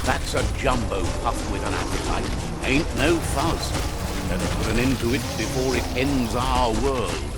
That's a jumbo puff with an appetite. Ain't no fuzz. Better put an end to it before it ends our world.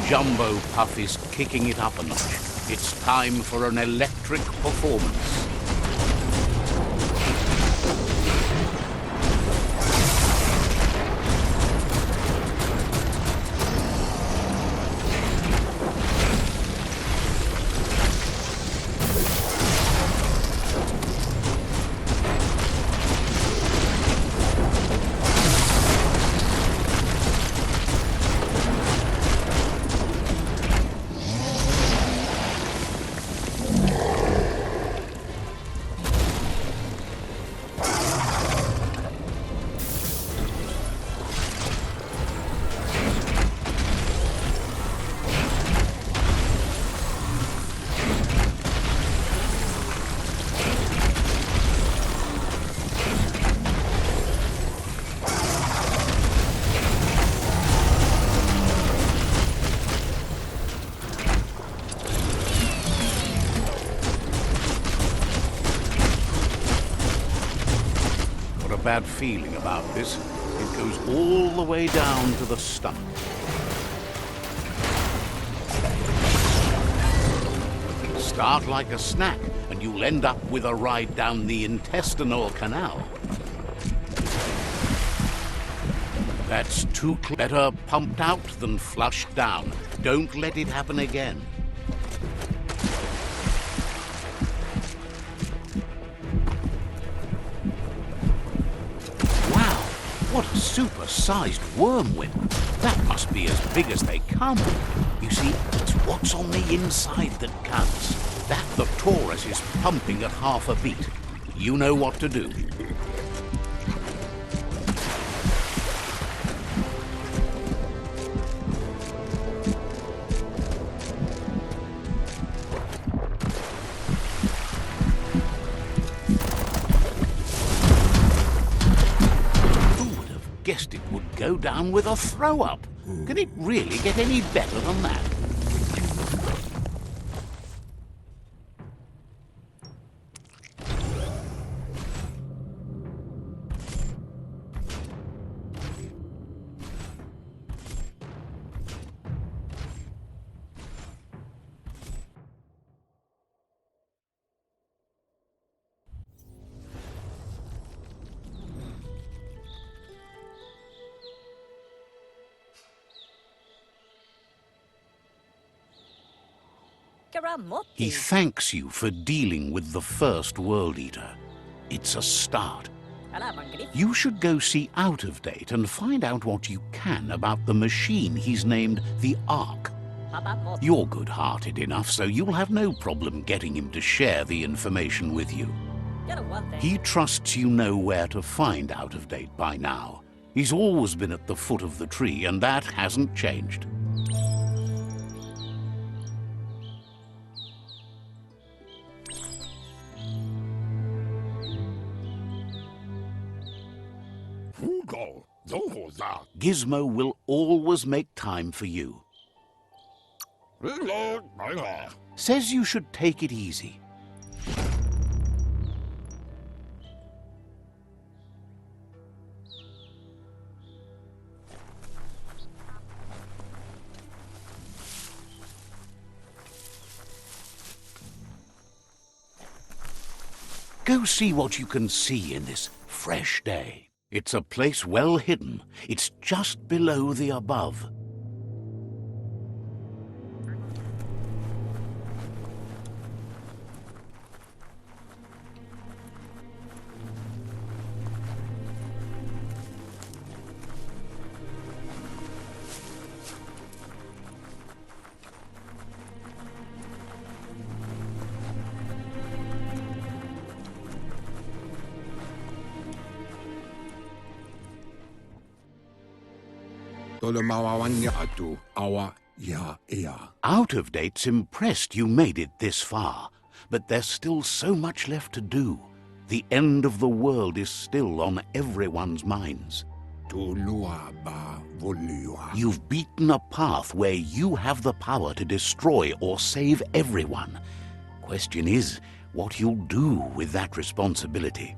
Jumbo Puff is kicking it up a notch. It's time for an electric performance. Bad feeling about this. It goes all the way down to the stomach. Start like a snack, and you'll end up with a ride down the intestinal canal. That's too better pumped out than flushed down. Don't let it happen again. What a super-sized wormwhip. That must be as big as they come. You see, it's what's on the inside that counts. That the Taurus is pumping at half a beat. You know what to do. Guessed it would go down with a throw-up. Can it really get any better than that? He thanks you for dealing with the first World Eater. It's a start. You should go see Out of Date and find out what you can about the machine he's named the Ark. You're good-hearted enough, so you'll have no problem getting him to share the information with you. He trusts you know where to find Out of Date by now. He's always been at the foot of the tree, and that hasn't changed. Gizmo will always make time for you. Says you should take it easy. Go see what you can see in this fresh day. It's a place well hidden. It's just below the above. Out of Date's impressed you made it this far, but there's still so much left to do. The end of the world is still on everyone's minds. You've beaten a path where you have the power to destroy or save everyone. Question is, what you'll do with that responsibility.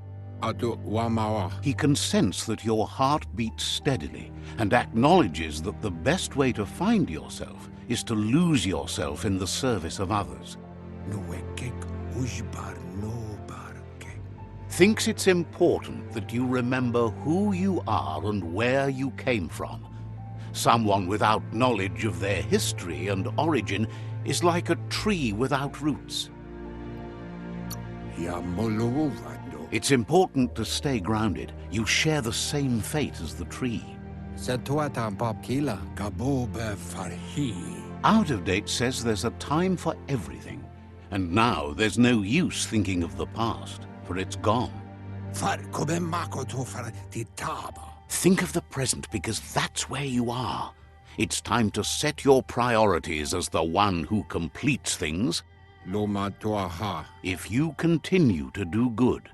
He can sense that your heart beats steadily and acknowledges that the best way to find yourself is to lose yourself in the service of others. Thinks it's important that you remember who you are and where you came from. Someone without knowledge of their history and origin is like a tree without roots. It's important to stay grounded. You share the same fate as the tree. Out of Date says there's a time for everything. And now there's no use thinking of the past, for it's gone. Think of the present, because that's where you are. It's time to set your priorities as the one who completes things. If you continue to do good,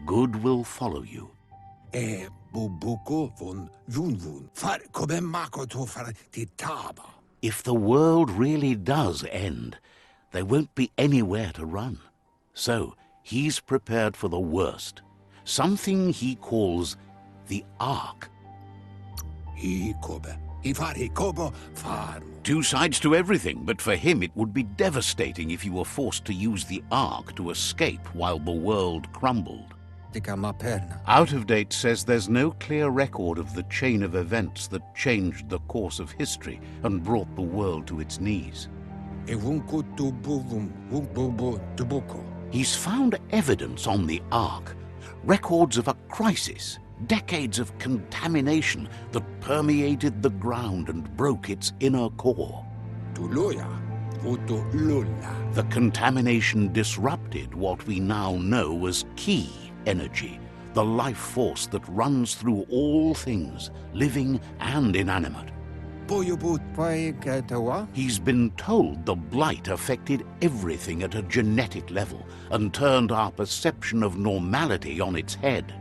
good will follow you. If the world really does end, there won't be anywhere to run. So he's prepared for the worst, something he calls the Ark. Two sides to everything, but for him it would be devastating if you were forced to use the Ark to escape while the world crumbled. Out of Date says there's no clear record of the chain of events that changed the course of history and brought the world to its knees. He's found evidence on the Ark, records of a crisis, decades of contamination that permeated the ground and broke its inner core. The contamination disrupted what we now know as Ki energy, the life force that runs through all things, living and inanimate. He's been told the blight affected everything at a genetic level and turned our perception of normality on its head.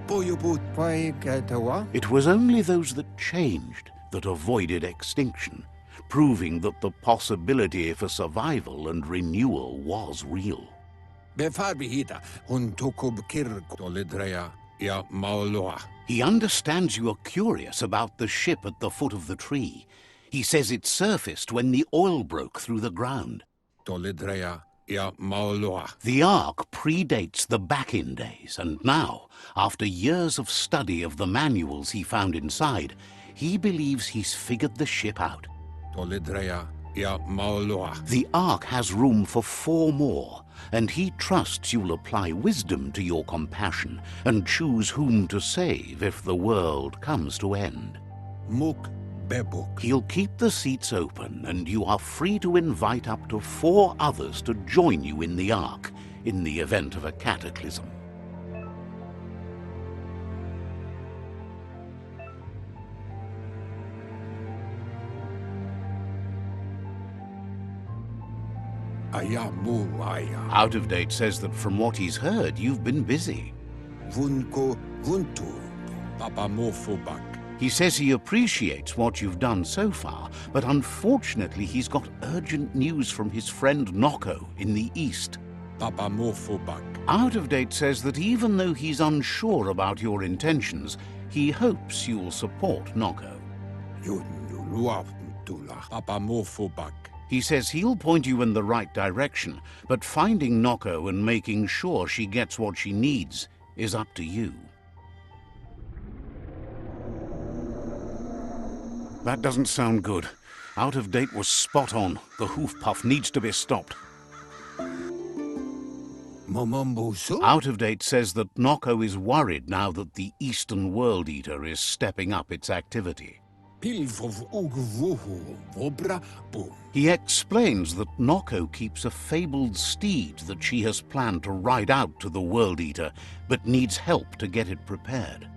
It was only those that changed that avoided extinction, proving that the possibility for survival and renewal was real. He understands you are curious about the ship at the foot of the tree. He says it surfaced when the oil broke through the ground. The Ark predates the back-in days, and now, after years of study of the manuals he found inside, he believes he's figured the ship out. The Ark has room for 4 more, and he trusts you'll apply wisdom to your compassion and choose whom to save if the world comes to end. He'll keep the seats open, and you are free to invite up to 4 others to join you in the Ark in the event of a cataclysm. Out of Date says that from what he's heard, you've been busy. He says he appreciates what you've done so far, but unfortunately he's got urgent news from his friend Noko in the east. Out of Date says that even though he's unsure about your intentions, he hopes you'll support Noko. He says he'll point you in the right direction, but finding Noko and making sure she gets what she needs is up to you. That doesn't sound good. Out of Date was spot on. The hoof puff needs to be stopped. Out of Date says that Noko is worried now that the Eastern World Eater is stepping up its activity. He explains that Noko keeps a fabled steed that she has planned to ride out to the World Eater, but needs help to get it prepared.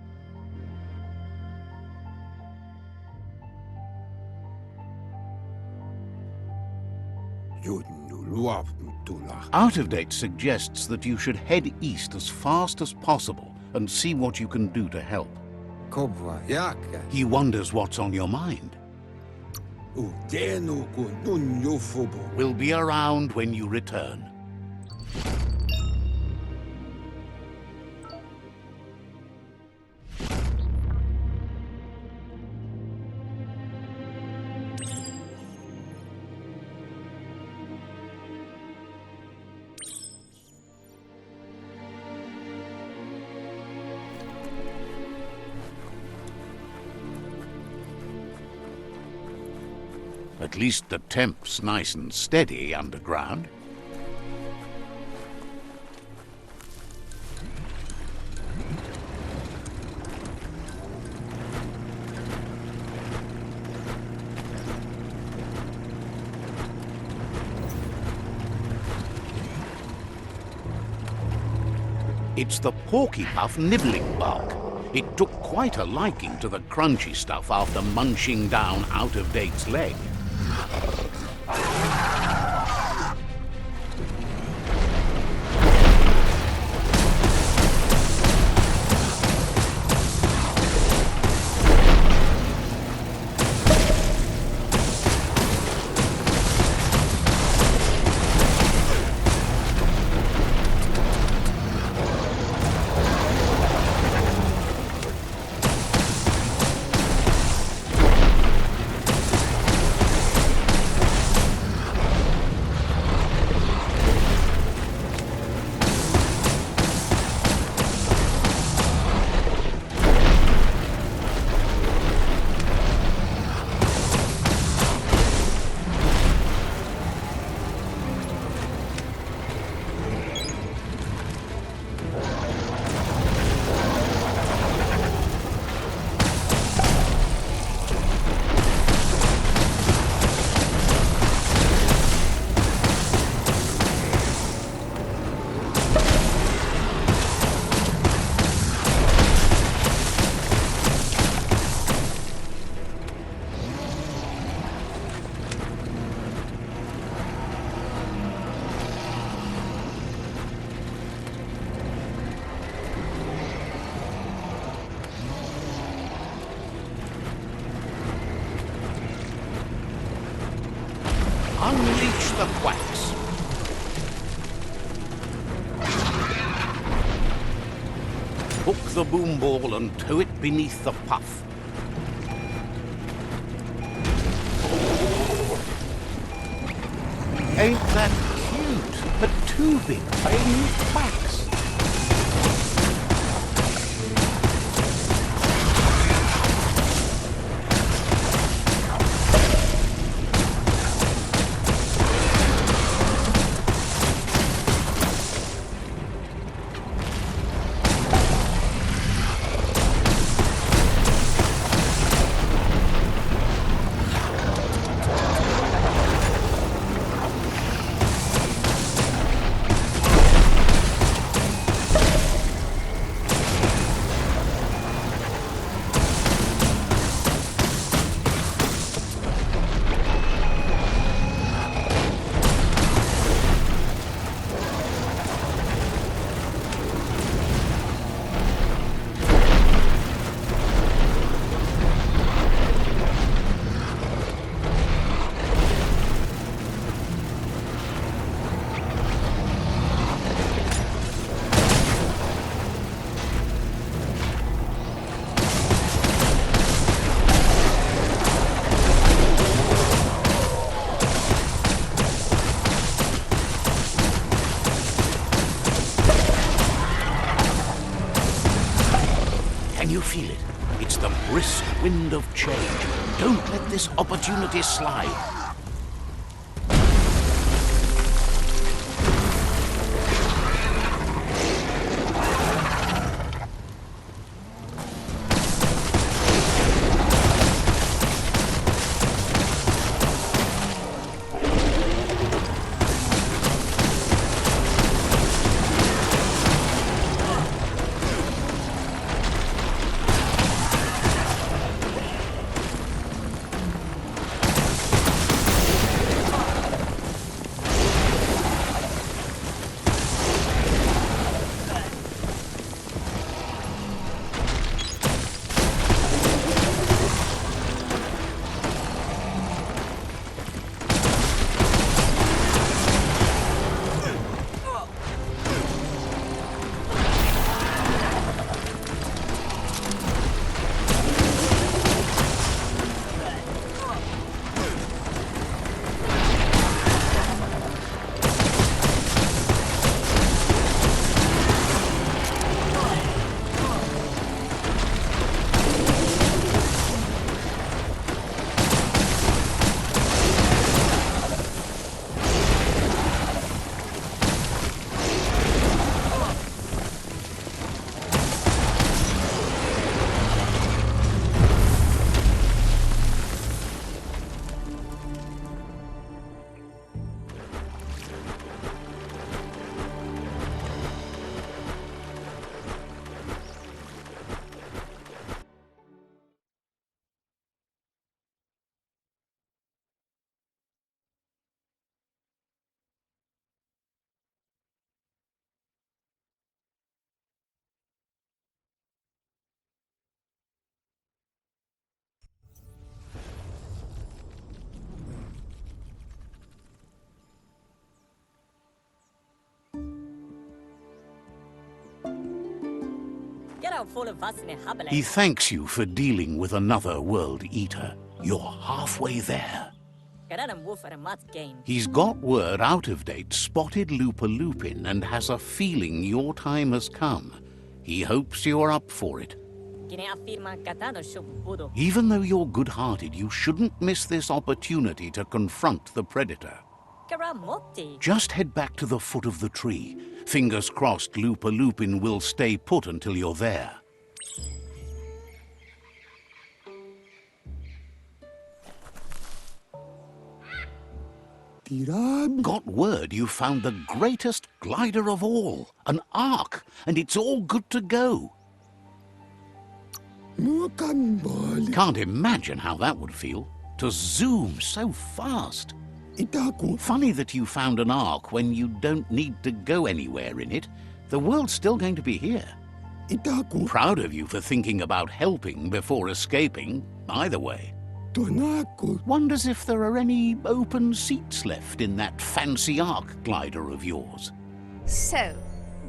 Out of date suggests that you should head east as fast as possible and see what you can do to help. He wonders what's on your mind. We'll be around when you return. At least the temp's nice and steady underground. It's the porky-puff nibbling bug. It took quite a liking to the crunchy stuff after munching down Out-of-Date's leg. Unleash the quacks. Hook the boom ball and tow it beneath the puff. Ain't that cute? A tubing playing with quacks. Can you feel it? It's the brisk wind of change. Don't let this opportunity slide. He thanks you for dealing with another world eater. You're halfway there. He's got word out of date spotted Lupin and has a feeling your time has come. He hopes you're up for it. Even though you're good-hearted, you shouldn't miss this opportunity to confront the predator. Just head back to the foot of the tree. Fingers crossed Lupin will stay put until you're there. Got word you found the greatest glider of all, an Ark, and it's all good to go. Can't imagine how that would feel, to zoom so fast. Funny that you found an Ark when you don't need to go anywhere in it. The world's still going to be here. Proud of you for thinking about helping before escaping, either way. Wonders if there are any open seats left in that fancy Ark glider of yours. So,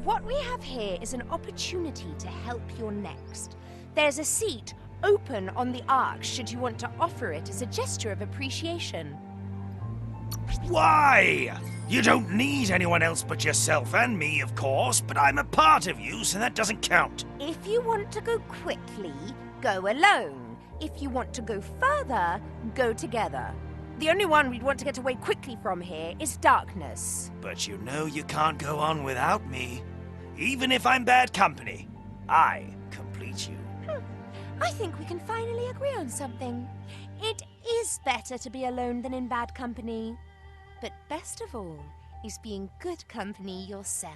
what we have here is an opportunity to help your next. There's a seat open on the Ark should you want to offer it as a gesture of appreciation. Why? You don't need anyone else but yourself and me, of course, but I'm a part of you, so that doesn't count. If you want to go quickly, go alone. If you want to go further, go together. The only one we'd want to get away quickly from here is darkness. But you know you can't go on without me. Even if I'm bad company, I complete you. I think we can finally agree on something. It is better to be alone than in bad company. But best of all is being good company yourself.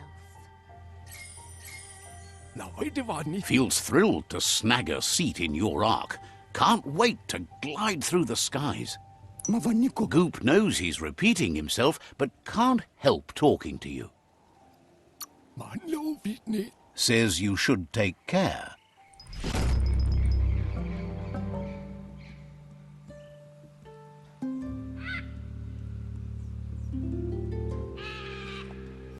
Feels thrilled to snag a seat in your Ark. Can't wait to glide through the skies. Goop knows he's repeating himself, but can't help talking to you. Says you should take care.